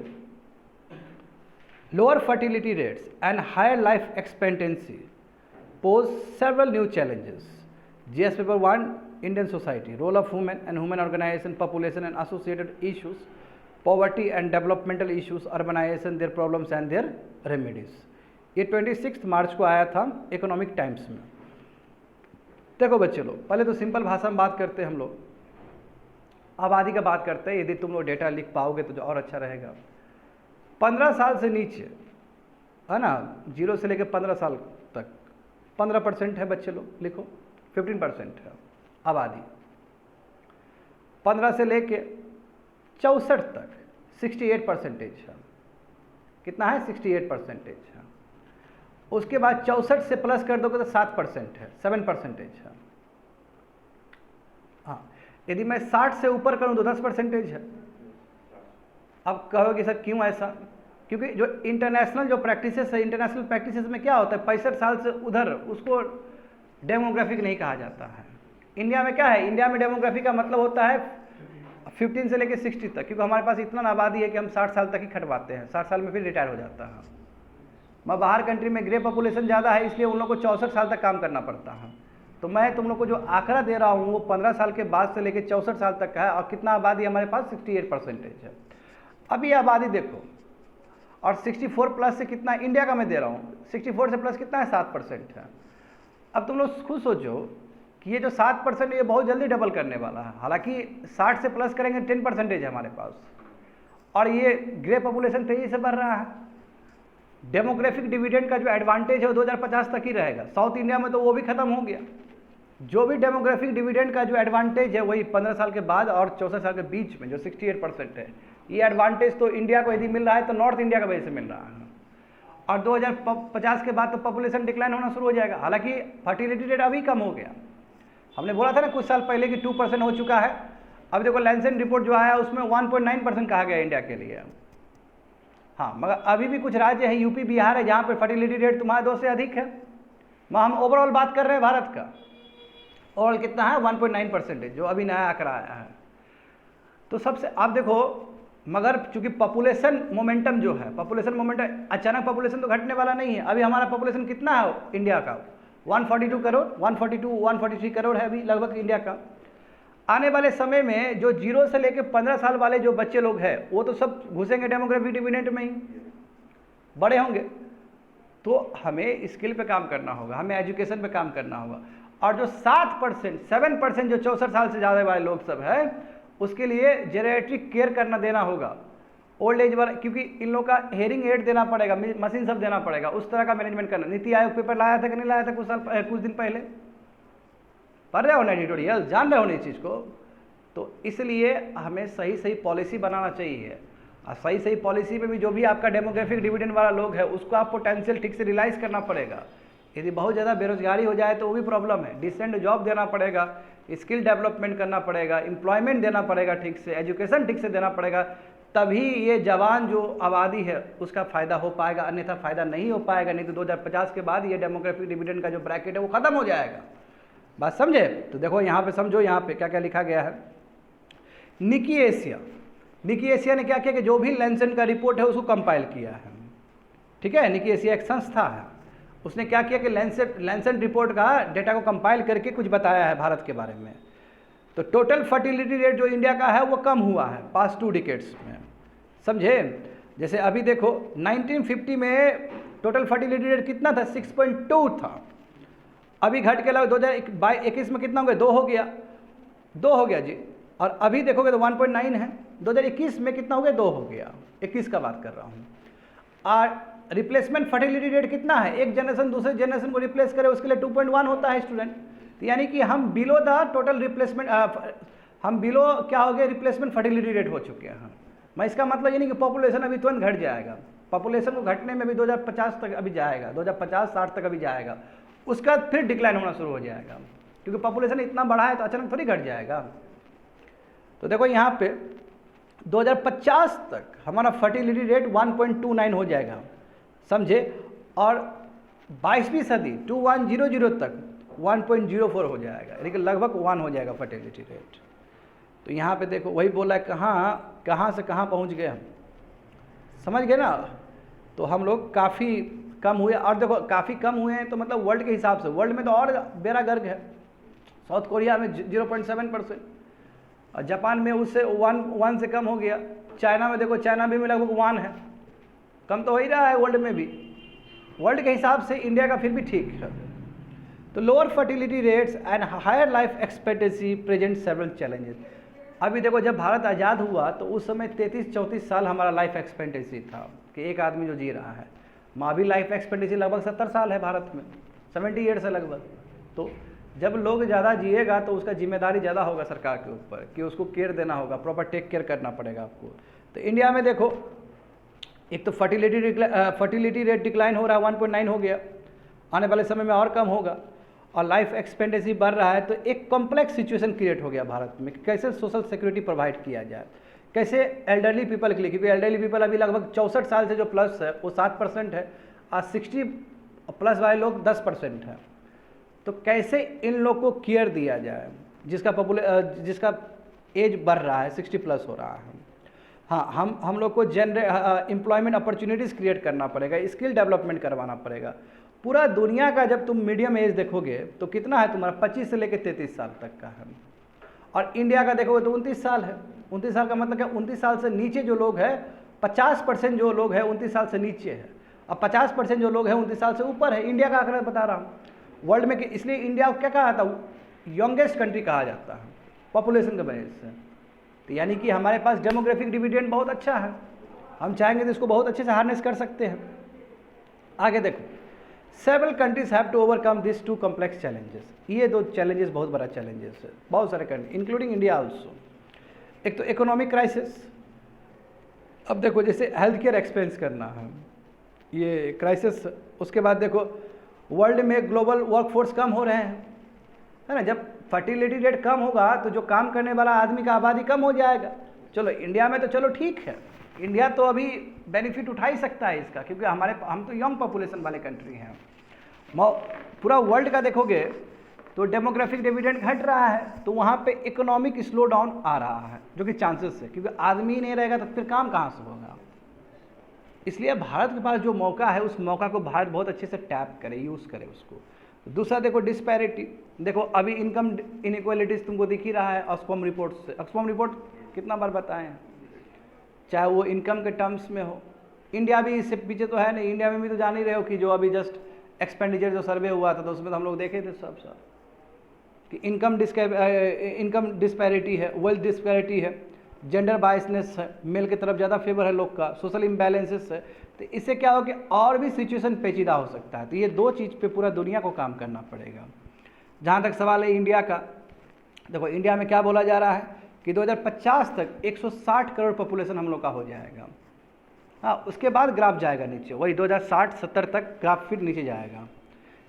lower fertility rates and higher life expectancy pose several new challenges. GS paper 1 Indian society, role of women and women organisation, population and associated issues, poverty and developmental issues, urbanisation, their problems and their remedies. ये 26 मार्च को आया था economic times में। देखो बच्चे लोग, पहले तो सिंपल भाषा में बात करते हैं हम लोग, आबादी का बात करते हैं। यदि तुम लोग डेटा लिख पाओगे तो जो और अच्छा रहेगा। 15 साल से नीचे है ना, 0 से लेकर 15 साल तक 15% है बच्चे लोग, लिखो 15% है आबादी। 15 से लेके 64 तक 68% है। कितना है? 68% है। उसके बाद 64 से प्लस कर दोगे तो 7% है, 7% है। हाँ, यदि मैं 60 से ऊपर करूं तो 10% है। अब कहोगे सर क्यों ऐसा? क्योंकि जो इंटरनेशनल जो प्रैक्टिसेस है, इंटरनेशनल प्रैक्टिसेस में क्या होता है, 65 साल से उधर उसको डेमोग्राफिक नहीं कहा जाता है। इंडिया में क्या है, इंडिया में डेमोग्राफी का मतलब होता है 15 से लेकर 60 तक, क्योंकि हमारे पास इतना आबादी है कि हम 60 साल तक ही खटवाते हैं, 60 साल में फिर रिटायर हो जाता है। मैं बाहर कंट्री में ग्रे पॉपुलेशन ज़्यादा है, इसलिए उन लोगों को 64 साल तक काम करना पड़ता है। तो मैं तुम लोग को जो आंकड़ा दे रहा हूँ वो 15 साल के बाद से लेकर 64 साल तक का है, और कितना आबादी हमारे पास 68% है। अब ये आबादी देखो, और 64 प्लस से कितना इंडिया का मैं दे रहा हूँ, 64 से प्लस कितना है, 7% है। अब तुम लोग खुद सोचो कि ये जो 7% ये बहुत जल्दी डबल करने वाला है। हालांकि 60 से प्लस करेंगे 10% है हमारे पास, और ये ग्रे पॉपुलेशन तेजी से बढ़ रहा है। डेमोग्राफिक डिविडेंड का जो एडवांटेज है वो 2050 तक ही रहेगा। साउथ इंडिया में तो वो भी खत्म हो गया। जो भी डेमोग्राफिक डिविडेंड का जो एडवांटेज है वही 15 साल के बाद और 64 साल के बीच में जो 68% है, ये एडवांटेज तो इंडिया को यदि मिल रहा है तो नॉर्थ इंडिया की वजह से मिल रहा है। और 2050 के बाद तो पॉपुलेशन डिक्लाइन होना शुरू हो जाएगा। हालांकि फर्टिलिटी रेट अभी कम हो गया, हमने बोला था ना कुछ साल पहले कि 2% हो चुका है। अब देखो लैंसेट रिपोर्ट जो आया उसमें 1.9% कहा गया इंडिया के लिए। हाँ, मगर अभी भी कुछ राज्य है, यूपी बिहार है, जहाँ पे फर्टिलिटी रेट तुम्हारे 2 से अधिक है। हम ओवरऑल बात कर रहे हैं भारत का, ओवरऑल कितना है, 1.9% जो अभी नया आंकड़ा आया है। तो सबसे आप देखो, मगर चूंकि पॉपुलेशन मोमेंटम जो है, पॉपुलेशन मोमेंटम अचानक पॉपुलेशन तो घटने वाला नहीं है। अभी हमारा पॉपुलेशन कितना है इंडिया का, 142 करोड़, 143 करोड़ है अभी लगभग इंडिया का। आने वाले समय में जो 0 से लेकर 15 साल वाले जो बच्चे लोग हैं वो तो सब घुसेंगे डेमोग्राफिक डिविडेंड में ही, बड़े होंगे। तो हमें स्किल पे काम करना होगा, हमें एजुकेशन पे काम करना होगा। और जो 7% जो 64 साल से ज़्यादा वाले लोग सब हैं उसके लिए जेरिएट्रिक केयर करना देना होगा, ओल्ड एज वाला, क्योंकि इन लोग का हेयरिंग एड देना पड़ेगा, मशीन सब देना पड़ेगा, उस तरह का मैनेजमेंट करना। नीति आयोग पेपर लाया था कि नहीं लाया था कुछ दिन पहले, पढ़ रहे हो ना एडिटोरियल, जान रहे हो ना इस चीज़ को। तो इसलिए हमें सही सही पॉलिसी बनाना चाहिए, और सही सही पॉलिसी में भी जो भी आपका डेमोग्राफिक डिविडेंड वाला लोग है उसको आप पोटेंशियल ठीक से रियलाइज़ करना पड़ेगा। यदि बहुत ज़्यादा बेरोजगारी हो जाए तो वो भी प्रॉब्लम है, डिसेंट जॉब देना पड़ेगा, स्किल डेवलपमेंट करना पड़ेगा, एम्प्लॉयमेंट देना पड़ेगा ठीक से, एजुकेशन ठीक से देना पड़ेगा, तभी ये जवान जो आबादी है उसका फ़ायदा हो पाएगा, अन्यथा फ़ायदा नहीं हो पाएगा। नहीं तो 2050 के बाद ये डेमोग्राफिक डिविडेंड का जो ब्रैकेट है वो ख़त्म हो जाएगा। बात समझे? तो देखो यहाँ पे समझो, यहाँ पे क्या क्या लिखा गया है। निकी एशिया ने क्या किया कि जो भी लैंसेट का रिपोर्ट है उसको कंपाइल किया है, ठीक है। निकी एशिया एक संस्था है, उसने क्या किया कि लैंसेट रिपोर्ट का डेटा को कंपाइल करके कुछ बताया है भारत के बारे में। तो टोटल फर्टिलिटी रेट जो इंडिया का है वो कम हुआ है पास्ट 2 डिकेड्स में, समझे। जैसे अभी देखो 1950 में टोटल फर्टिलिटी रेट कितना था, 6.2 था। अभी घट के लगभग 2021 में कितना हो गया, 2 हो गया जी। और अभी देखोगे तो 1.9 है। 2021 में कितना हो गया, 2 हो गया, 21 का बात कर रहा हूँ। और रिप्लेसमेंट फर्टिलिटी रेट कितना है, एक जनरेशन दूसरे जनरेशन को रिप्लेस करे उसके लिए 2.1 होता है स्टूडेंट। तो यानी कि हम बिलो द टोटल रिप्लेसमेंट, हम बिलो क्या हो गया, रिप्लेसमेंट फर्टिलिटी रेट हो चुके हैं। मैं इसका मतलब ये नहीं कि पॉपुलेशन अभी तुरंत घट जाएगा, पॉपुलेशन को घटने में भी 2050 तक अभी जाएगा, 2050-60 तक अभी जाएगा, उसका फिर डिक्लाइन होना शुरू हो जाएगा, क्योंकि पॉपुलेशन इतना बढ़ा है तो अचानक थोड़ी घट जाएगा। तो देखो यहाँ पे 2050 तक हमारा फर्टिलिटी रेट 1.29 हो जाएगा, समझे। और 22वीं सदी 2100 तक 1.04 हो जाएगा, यानी कि लगभग 1 हो जाएगा फर्टिलिटी रेट। तो यहाँ पे देखो वही बोला है, कहाँ से कहाँ पहुँच गए हम, समझ गए ना। तो हम लोग काफ़ी कम हुए, और देखो काफ़ी कम हुए हैं तो मतलब वर्ल्ड के हिसाब से, वर्ल्ड में तो और बेड़ा गर्क है। साउथ कोरिया में 0.7%, और जापान में उससे 1 से कम हो गया। चाइना में देखो, चाइना भी में लगभग 1 है, कम तो हो ही रहा है वर्ल्ड में भी। वर्ल्ड के हिसाब से इंडिया का फिर भी ठीक है। तो lower fertility rates and higher life expectancy present several challenges. अभी देखो जब भारत आज़ाद हुआ तो उस समय 33-34 साल हमारा लाइफ एक्सपेक्टेंसी था कि एक आदमी जो जी रहा है। अभी लाइफ एक्सपेक्टेंसी लगभग 70 साल है भारत में, 78 से लगभग। तो जब लोग ज़्यादा जिएगा तो उसका जिम्मेदारी ज़्यादा होगा सरकार के ऊपर कि उसको केयर देना होगा, प्रॉपर टेक केयर करना पड़ेगा आपको। तो इंडिया में देखो एक तो फर्टिलिटी रेट डिक्लाइन हो रहा है, 1.9 हो गया, आने वाले समय में और कम होगा। और लाइफ एक्सपेक्टेंसी बढ़ रहा है, तो एक कॉम्प्लेक्स सिचुएशन क्रिएट हो गया भारत में कि कैसे सोशल सिक्योरिटी प्रोवाइड किया जाए, कैसे एल्डरली पीपल के लिए, क्योंकि एल्डरली पीपल अभी लगभग 64 साल से जो प्लस है वो 7% है, और 60 प्लस वाले लोग 10% है। तो कैसे इन लोग को केयर दिया जाए जिसका एज बढ़ रहा है, 60 प्लस हो रहा है। हाँ, हम लोग को एम्प्लॉयमेंट अपॉर्चुनिटीज़ क्रिएट करना पड़ेगा, स्किल डेवलपमेंट करवाना पड़ेगा। पूरा दुनिया का जब तुम मीडियम एज देखोगे तो कितना है तुम्हारा, 25 से लेकर 33 साल तक का है, और इंडिया का देखोगे तो 29 साल है। 29 साल का मतलब क्या, 29 साल से नीचे जो लोग हैं, 50% जो लोग हैं 29 साल से नीचे है, और 50% जो लोग हैं 29 साल से ऊपर है। इंडिया का आंकड़ा बता रहा हूँ वर्ल्ड में, कि इसलिए इंडिया को क्या कहा जाता है, यंगेस्ट कंट्री कहा जाता है पॉपुलेशन के वजह से। तो यानी कि हमारे पास डेमोग्राफिक डिविडेंड बहुत अच्छा है, हम चाहेंगे तो इसको बहुत अच्छे से हार्नेस कर सकते हैं। आगे देखो, several countries have to overcome this two complex challenges. ये दो चैलेंजेस बहुत बड़ा चैलेंजेस है, बहुत सारे कंट्री इंक्लूडिंग इंडिया आल्सो। एक तो इकोनॉमिक क्राइसिस, अब देखो जैसे हेल्थ केयर एक्सपेंस करना है, ये क्राइसिस। उसके बाद देखो वर्ल्ड में ग्लोबल वर्कफोर्स कम हो रहे हैं, है ना। जब फर्टिलिटी रेट कम होगा तो जो काम करने वाला आदमी का आबादी कम हो जाएगा। चलो इंडिया में तो चलो ठीक है, इंडिया तो अभी बेनिफिट उठा ही सकता है इसका, क्योंकि हम तो यंग पॉपुलेशन वाले कंट्री हैं। पूरा वर्ल्ड का देखोगे तो डेमोग्राफिक डिविडेंड घट रहा है, तो वहाँ पे इकोनॉमिक स्लो डाउन आ रहा है, जो कि चांसेस है, क्योंकि आदमी नहीं रहेगा तो फिर काम कहाँ से होगा। इसलिए भारत के पास जो मौका है, उस मौका को भारत बहुत अच्छे से टैप करे, यूज़ करे उसको। दूसरा देखो डिस्पैरिटी, देखो अभी इनकम इनइक्वालिटीज़ तुमको दिख ही रहा है ऑक्सफैम रिपोर्ट से। ऑक्सफैम रिपोर्ट कितना बार बताएं हैं, चाहे वो इनकम के टर्म्स में हो। इंडिया भी इससे पीछे तो है नहीं, इंडिया में भी तो जान ही रहे हो कि जो अभी जस्ट एक्सपेंडिचर जो सर्वे हुआ था तो उसमें तो हम लोग देखे थे सब कि इनकम डिस्पैरिटी है, वेल्थ डिस्पैरिटी है, जेंडर बायसनेस है, मेल की तरफ ज़्यादा फेवर है लोग का, सोशल इम्बैलेंसेस है। तो इससे क्या हो कि और भी सिचुएशन पेचीदा हो सकता है। तो ये दो चीज़ पे पूरा दुनिया को काम करना पड़ेगा। जहाँ तक सवाल है इंडिया का, देखो इंडिया में क्या बोला जा रहा है कि 2050 तक 160 करोड़ पॉपुलेशन हम लोग का हो जाएगा। हाँ, उसके बाद ग्राफ जाएगा नीचे, वही 2060-70 तक ग्राफ फिर नीचे जाएगा।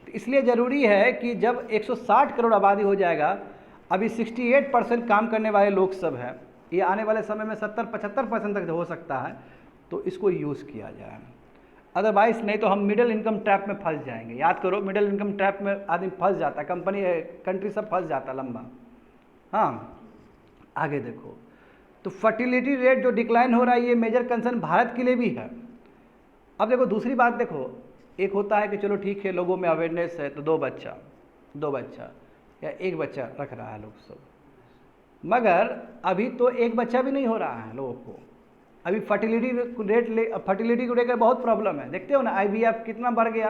तो इसलिए ज़रूरी है कि जब 160 करोड़ आबादी हो जाएगा, अभी 68% काम करने वाले लोग सब हैं, ये आने वाले समय में 70-75% तक हो सकता है, तो इसको यूज़ किया जाए। अदरवाइज नहीं तो हम मिडिल इनकम ट्रैप में फंस जाएंगे। याद करो, मिडिल इनकम ट्रैप में आदमी फंस जाता है, कंट्री सब फंस जाता है लंबा। हाँ, आगे देखो, तो फर्टिलिटी रेट जो डिक्लाइन हो रहा है, ये मेजर कंसर्न भारत के लिए भी है। अब देखो दूसरी बात देखो, एक होता है कि चलो ठीक है लोगों में अवेयरनेस है तो दो बच्चा या एक बच्चा रख रहा है लोग सब, मगर अभी तो एक बच्चा भी नहीं हो रहा है लोगों को। अभी फर्टिलिटी को लेकर बहुत प्रॉब्लम है। देखते हो ना IVF कितना बढ़ गया,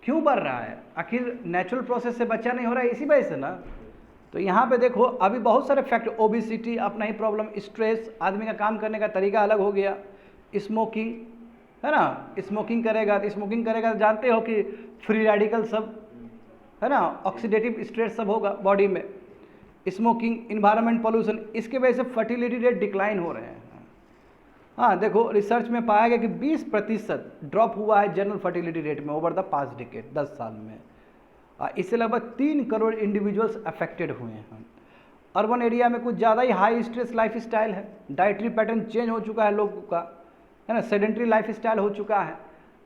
क्यों बढ़ रहा है? आखिर नेचुरल प्रोसेस से बच्चा नहीं हो रहा है, इसी वजह से ना। तो यहाँ पे देखो अभी बहुत सारे फैक्टर, ओबिसिटी अपना ही प्रॉब्लम, स्ट्रेस, आदमी का काम करने का तरीका अलग हो गया, स्मोकिंग, है ना। स्मोकिंग करेगा तो जानते हो कि फ्री रेडिकल सब, है ना, ऑक्सीडेटिव स्ट्रेस सब होगा बॉडी में। स्मोकिंग, इन्वायरमेंट पॉल्यूशन, इसके वजह से फर्टिलिटी रेट डिक्लाइन हो रहे हैं। हाँ देखो, रिसर्च में पाया गया कि 20% ड्रॉप हुआ है जनरल फर्टिलिटी रेट में ओवर द पास्ट डिकेड, 10 साल में। इससे लगभग 3 करोड़ इंडिविजुअल्स अफेक्टेड हुए हैं। अर्बन एरिया में कुछ ज़्यादा ही हाई स्ट्रेस लाइफ स्टाइल है, डाइटरी पैटर्न चेंज हो चुका है लोगों का, है ना, सेडेंट्री लाइफ स्टाइल हो चुका है।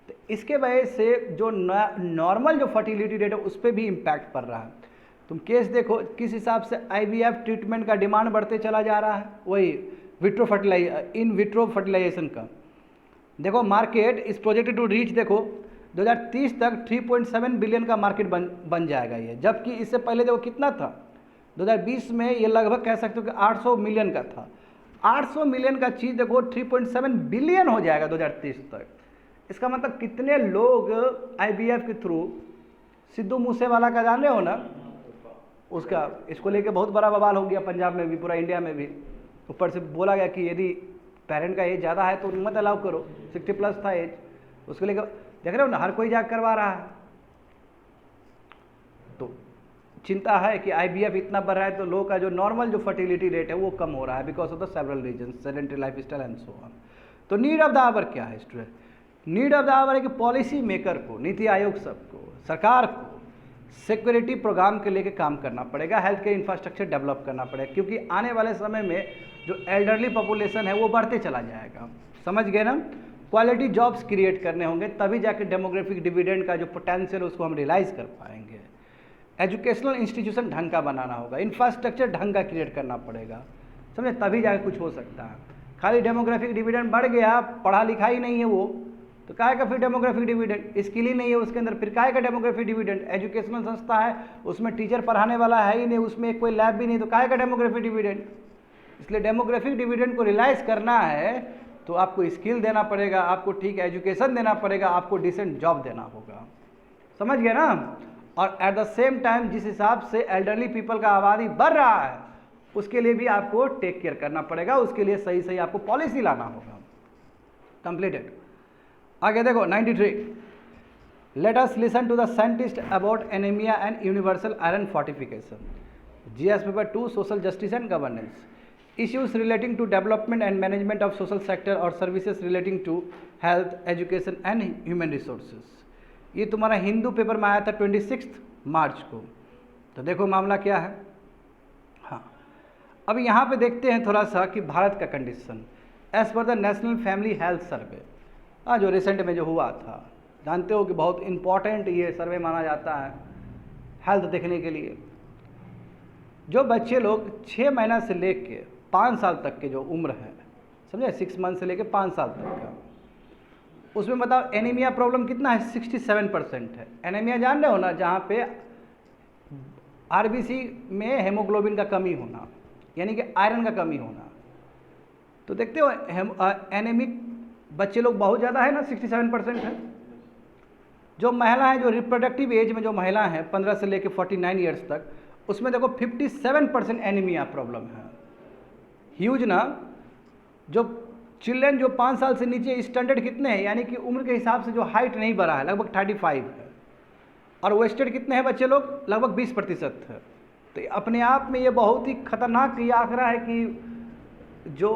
तो इसके वजह से जो नॉर्मल जो फर्टिलिटी रेट है उस पर भी इम्पैक्ट पड़ रहा है। तुम केस देखो किस हिसाब से IVF ट्रीटमेंट का डिमांड बढ़ते चला जा रहा है, वही इन विट्रो फर्टिलाइजेशन का। देखो मार्केट इस प्रोजेक्टेड टू रीच, देखो 2030 तक 3.7 बिलियन का मार्केट बन जाएगा ये, जबकि इससे पहले देखो कितना था, 2020 में ये लगभग कह सकते हो कि 800 मिलियन का था। 800 मिलियन का चीज़ देखो 3.7 बिलियन हो जाएगा 2030 तक। इसका मतलब कितने लोग IVF के थ्रू, सिद्धू मूसेवाला का जान रहे हो ना, उसका इसको लेके बहुत बड़ा बवाल हो गया पंजाब में भी, पूरा इंडिया में भी। ऊपर से बोला गया कि यदि पेरेंट का एज ज़्यादा है तो मत अलाउ करो, 60 प्लस था एज, उसको लेकर देख रहे हो ना, हर कोई जाग करवा रहा है। तो चिंता है कि IVF इतना बढ़ रहा है तो लोगों का जो नॉर्मल जो फर्टिलिटी रेट है वो कम हो रहा है, because of the several reason, sedentary life style and so on. तो नीड ऑफ द आवर क्या है student? Need of the hour है कि पॉलिसी मेकर को, नीति आयोग सबको, सरकार को सिक्योरिटी प्रोग्राम के लेके काम करना पड़ेगा, हेल्थ केयर इंफ्रास्ट्रक्चर डेवलप करना पड़ेगा, क्योंकि आने वाले समय में जो एल्डरली पॉपुलेशन है वो बढ़ते चला जाएगा। समझ गए ना? क्वालिटी जॉब्स क्रिएट करने होंगे, तभी जाके डेमोग्राफिक डिविडेंड का जो पोटेंशियल है उसको हम रियलाइज़ कर पाएंगे। एजुकेशनल इंस्टीट्यूशन ढंग का बनाना होगा, इंफ्रास्ट्रक्चर ढंग का क्रिएट करना पड़ेगा, समझे, तभी जाके कुछ हो सकता है। खाली डेमोग्राफिक डिविडेंड बढ़ गया, पढ़ा लिखा ही नहीं है वो, तो काहे का फिर डेमोग्राफिक डिविडेंड? स्किल ही नहीं है उसके अंदर, फिर काहे का डेमोग्राफिक डिविडेंड? एजुकेशनल संस्था है, उसमें टीचर पढ़ाने वाला है ही नहीं, उसमें कोई लैब भी नहीं, तो काहे का डेमोग्राफिक डिविडेंड? इसलिए डेमोग्राफिक डिविडेंड को रियलाइज़ करना है तो आपको स्किल देना पड़ेगा, आपको ठीक एजुकेशन देना पड़ेगा, आपको डिसेंट जॉब देना होगा। समझ गए ना? और एट द सेम टाइम जिस हिसाब से एल्डरली पीपल का आबादी बढ़ रहा है उसके लिए भी आपको टेक केयर करना पड़ेगा, उसके लिए सही सही आपको पॉलिसी लाना होगा। कंप्लीटेड। आगे देखो 93, let us listen to the scientist about anaemia and universal iron fortification. GS paper 2 social justice and governance, issues relating to development and management of social sector or services relating to health, education and human resources। ये तुम्हारा Hindu paper में आया था 26 मार्च को। तो देखो मामला क्या है। हाँ, अब यहाँ पे देखते हैं थोड़ा सा कि भारत का condition as per the national family health survey, जो रिसेंट में जो हुआ था, जानते हो कि बहुत इंपॉर्टेंट ये सर्वे माना जाता है हेल्थ देखने के लिए। जो बच्चे लोग 6 महीना से लेके 5 साल तक के जो उम्र है, समझे, 6 मंथ से लेके 5 साल तक का, उसमें बताओ एनीमिया प्रॉब्लम कितना है? 67% है। एनीमिया जान रहे हो ना, जहाँ पे आरबीसी में हेमोग्लोबिन का कमी होना, यानी कि आयरन का कमी होना। तो देखते हो एनीमिक बच्चे लोग बहुत ज़्यादा है ना, 67% है। जो महिला है, जो रिप्रोडक्टिव एज में जो महिला है 15 से लेके 49 ईयर्स तक, उसमें देखो 57% एनीमिया प्रॉब्लम है। ह्यूज ना। जो चिल्ड्रन जो 5 साल से नीचे स्टैंडर्ड कितने हैं, यानी कि उम्र के हिसाब से जो हाइट नहीं बढ़ा है, लगभग 35 है, और वेस्टेड कितने हैं बच्चे लोग? लगभग 20% है। तो अपने आप में ये बहुत ही खतरनाक ये आंकड़ा है कि जो,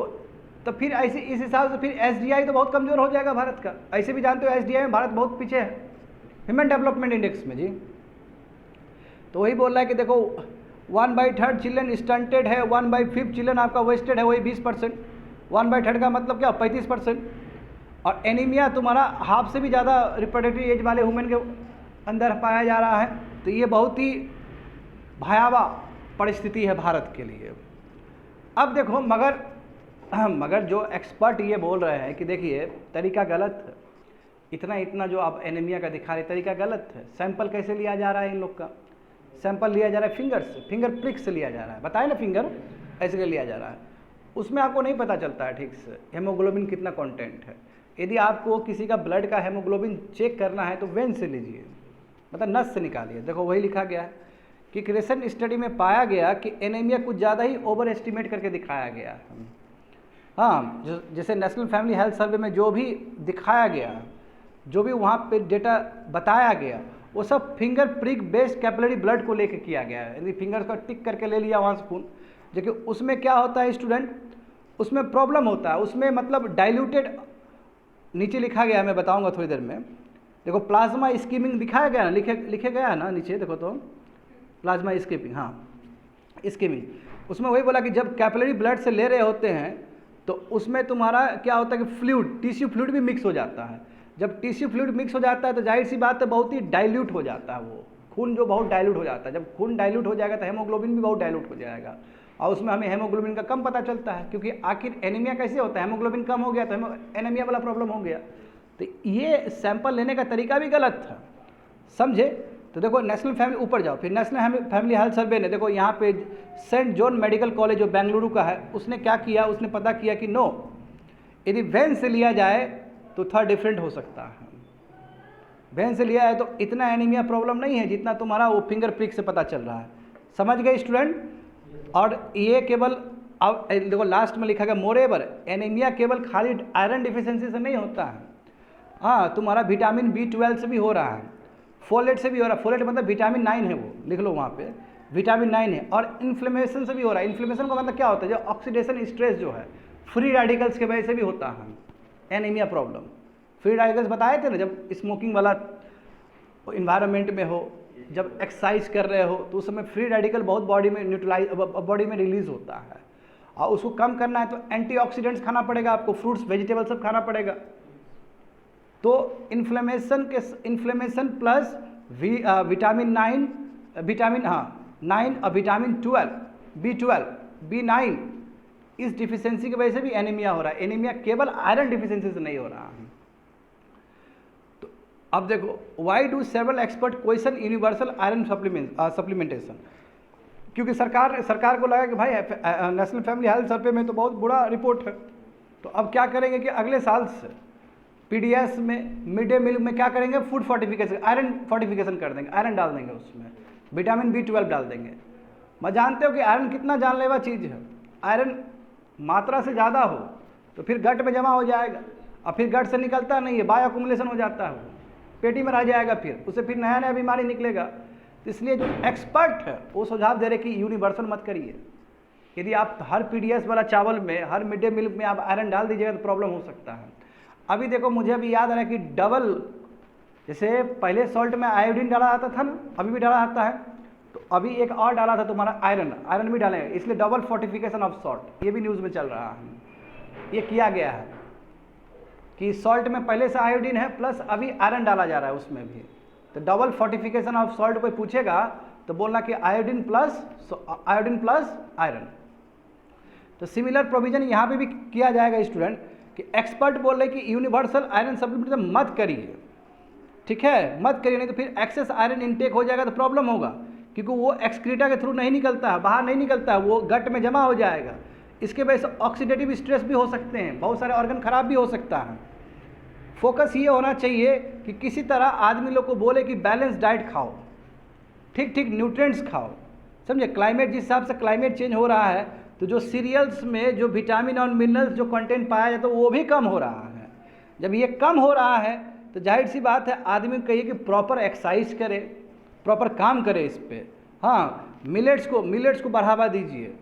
तो फिर ऐसे इस हिसाब से फिर एसडीआई तो बहुत कमज़ोर हो जाएगा भारत का। ऐसे भी जानते हो एसडीआई में भारत बहुत पीछे है, ह्यूमन डेवलपमेंट इंडेक्स में जी। तो वही बोल रहा है कि देखो 1/3 चिल्ड्रन स्टंटेड है, 1/5 चिल्ड्रन आपका वेस्टेड है, वही 20%। 1/3 का मतलब क्या? 35%। और एनीमिया तुम्हारा हाफ से भी ज़्यादा रिप्रोडक्टिव एज वाले वुमेन के अंदर पाया जा रहा है। तो ये बहुत ही भयावह परिस्थिति है भारत के लिए। अब देखो मगर जो एक्सपर्ट ये बोल रहे हैं कि देखिए तरीका गलत है, इतना जो आप एनीमिया का दिखा रहे तरीका गलत है। सैंपल कैसे लिया जा रहा है? इन लोग का सैंपल लिया जा रहा है फिंगर से, फिंगर प्रिक से लिया जा रहा है, बताए ना, फिंगर ऐसे के लिया जा रहा है। उसमें आपको नहीं पता चलता है ठीक से हेमोग्लोबिन कितना कंटेंट है। यदि आपको किसी का ब्लड का हेमोग्लोबिन चेक करना है तो वेन से लीजिए, मतलब नस से निकालिए। देखो वही लिखा गया है कि रिसेंट स्टडी में पाया गया कि एनीमिया कुछ ज़्यादा ही ओवर एस्टिमेट करके दिखाया गया है। हाँ, जैसे नेशनल फैमिली हेल्थ सर्वे में जो भी दिखाया गया, जो भी वहाँ पे डेटा बताया गया, वो सब finger prick based capillary blood को लेके किया गया है। यदि फिंगर का टिक करके ले लिया वहाँ से खून, देखिए उसमें क्या होता है स्टूडेंट, उसमें प्रॉब्लम होता है, उसमें मतलब डाइल्यूटेड, नीचे लिखा गया है, मैं बताऊंगा थोड़ी देर में। देखो प्लाज्मा स्कीमिंग दिखाया गया ना, लिखे गया है ना नीचे, देखो तो प्लाज्मा स्कीमिंग, हाँ स्कीमिंग, उसमें वही बोला कि जब कैपिलरी ब्लड से ले रहे होते हैं तो उसमें तुम्हारा क्या होता है कि फ्लूइड, टिश्यू फ्लूइड भी मिक्स हो जाता है। जब टिश्यू फ्लूइड मिक्स हो जाता है तो जाहिर सी बात है बहुत ही डाइल्यूट हो जाता है वो खून, जो बहुत डाइल्यूट हो जाता है। जब खून डाइल्यूट हो जाएगा तो हेमोग्लोबिन भी बहुत डाइल्यूट हो जाएगा, और उसमें हमें हेमोग्लोबिन का कम पता चलता है, क्योंकि आखिर एनीमिया कैसे होता है, हेमोग्लोबिन कम हो गया तो एनीमिया वाला प्रॉब्लम हो गया। तो ये सैंपल लेने का तरीका भी गलत था, समझे। तो देखो नेशनल फैमिली, ऊपर जाओ फिर, नेशनल फैमिली हेल्थ सर्वे ने देखो यहाँ पे सेंट जॉन मेडिकल कॉलेज जो बेंगलुरु का है, उसने क्या किया, उसने पता किया कि नो, यदि वेन से लिया जाए तो थोड़ा डिफरेंट हो सकता है। वेन से लिया है तो इतना एनीमिया प्रॉब्लम नहीं है जितना तुम्हारा वो फिंगर प्रिक से पता चल रहा है। समझ गए स्टूडेंट। और ये केवल अब देखो लास्ट में लिखा गया मोरेवर एनीमिया केवल खाली आयरन डिफिशिएंसी से नहीं होता है, हाँ तुम्हारा विटामिन B12 से भी हो रहा है, फोलेट से भी हो रहा है। फोलेट मतलब विटामिन 9 है, वो लिख लो वहाँ पे, विटामिन 9 है। और इन्फ्लेमेशन से भी हो रहा है। इन्फ्लेमेशन का मतलब क्या होता है, जो ऑक्सीडेशन स्ट्रेस जो है फ्री रेडिकल्स के वजह से भी होता है एनीमिया प्रॉब्लम। फ्री रेडिकल्स बताए थे ना, जब स्मोकिंग वाला इन्वायरमेंट में हो जब एक्सरसाइज कर रहे हो तो उस समय फ्री रेडिकल बहुत बॉडी में बॉडी में रिलीज होता है, और उसको कम करना है तो एंटीऑक्सीडेंट्स खाना पड़ेगा आपको, फ्रूट्स वेजिटेबल सब खाना पड़ेगा। तो इन्फ्लेमेशन प्लस विटामिन 9 और विटामिन 12 B12 B9 इस डिफिशियंसी की वजह से भी एनीमिया हो रहा है। एनीमिया केवल आयरन डिफिशियंसी से नहीं हो रहा है। तो अब देखो, why do several expert question universal iron supplementation, क्योंकि सरकार को लगा कि भाई नेशनल फैमिली हेल्थ सर्वे में तो बहुत बुरा रिपोर्ट है, तो अब क्या करेंगे कि अगले साल से पीडीएस में, मिड डे मील में क्या करेंगे, फूड फोर्टिफिकेशन, आयरन फोर्टिफिकेशन कर देंगे, आयरन डाल देंगे उसमें, विटामिन B12 डाल देंगे। मैं जानते हो कि आयरन कितना जानलेवा चीज़ है। आयरन मात्रा से ज़्यादा हो तो फिर गट में जमा हो जाएगा, और फिर गट से निकलता नहीं है, बायो अकुमुलेशन हो जाता है, पेटी में रह जाएगा, फिर उससे फिर नया नया बीमारी निकलेगा। तो इसलिए जो एक्सपर्ट है वो सुझाव दे रहे कि यूनिवर्सल मत करिए। यदि आप हर पीडीएस वाला चावल में, हर मिड डे मील में आप आयरन डाल दीजिएगा तो प्रॉब्लम हो सकता है। अभी देखो, मुझे अभी याद आ रहा है कि डबल, जैसे पहले सॉल्ट में आयोडीन डाला जाता था ना, अभी भी डाला जाता है, तो अभी एक और डाला था तुम्हारा आयरन भी डालेंगे, इसलिए डबल फोर्टिफिकेशन ऑफ सॉल्ट, ये भी न्यूज़ में चल रहा है। ये किया गया है कि सॉल्ट में पहले से आयोडीन है प्लस अभी आयरन डाला जा रहा है उसमें भी, तो डबल फोर्टिफिकेशन ऑफ सॉल्ट कोई पूछेगा तो बोलना कि आयोडीन प्लस आयरन। तो सिमिलर प्रोविजन यहाँ पे भी किया जाएगा स्टूडेंट, कि एक्सपर्ट बोल रहे कि यूनिवर्सल आयरन सप्लीमेंटेशन मत करिए, ठीक है, मत करिए, नहीं तो फिर एक्सेस आयरन इनटेक हो जाएगा तो प्रॉब्लम होगा, क्योंकि वो एक्सक्रीटा के थ्रू नहीं निकलता है, बाहर नहीं निकलता है, वो गट में जमा हो जाएगा। इसके वजह से ऑक्सीडेटिव स्ट्रेस भी हो सकते हैं, बहुत सारे ऑर्गन खराब भी हो सकता है। फोकस ये होना चाहिए कि किसी तरह आदमी लोग को बोले कि बैलेंस डाइट खाओ, ठीक न्यूट्रिएंट्स खाओ, समझे। क्लाइमेट जिस हिसाब से क्लाइमेट चेंज हो रहा है, तो जो सीरियल्स में जो विटामिन और मिनरल्स जो कंटेंट पाया जाता है वो भी कम हो रहा है। जब ये कम हो रहा है तो जाहिर सी बात है आदमी को कहिए कि प्रॉपर एक्सरसाइज करे, प्रॉपर काम करे इस पर। हाँ, मिलेट्स को बढ़ावा दीजिए।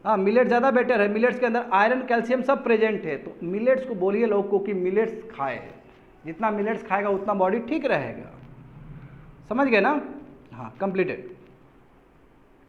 हाँ, मिलेट ज़्यादा बेटर है, मिलेट्स के अंदर आयरन कैल्शियम सब प्रेजेंट है, तो मिलेट्स को बोलिए लोग को कि मिलेट्स खाए, जितना मिलेट्स खाएगा उतना बॉडी ठीक रहेगा। समझ गए ना? हाँ, कंप्लीटेड।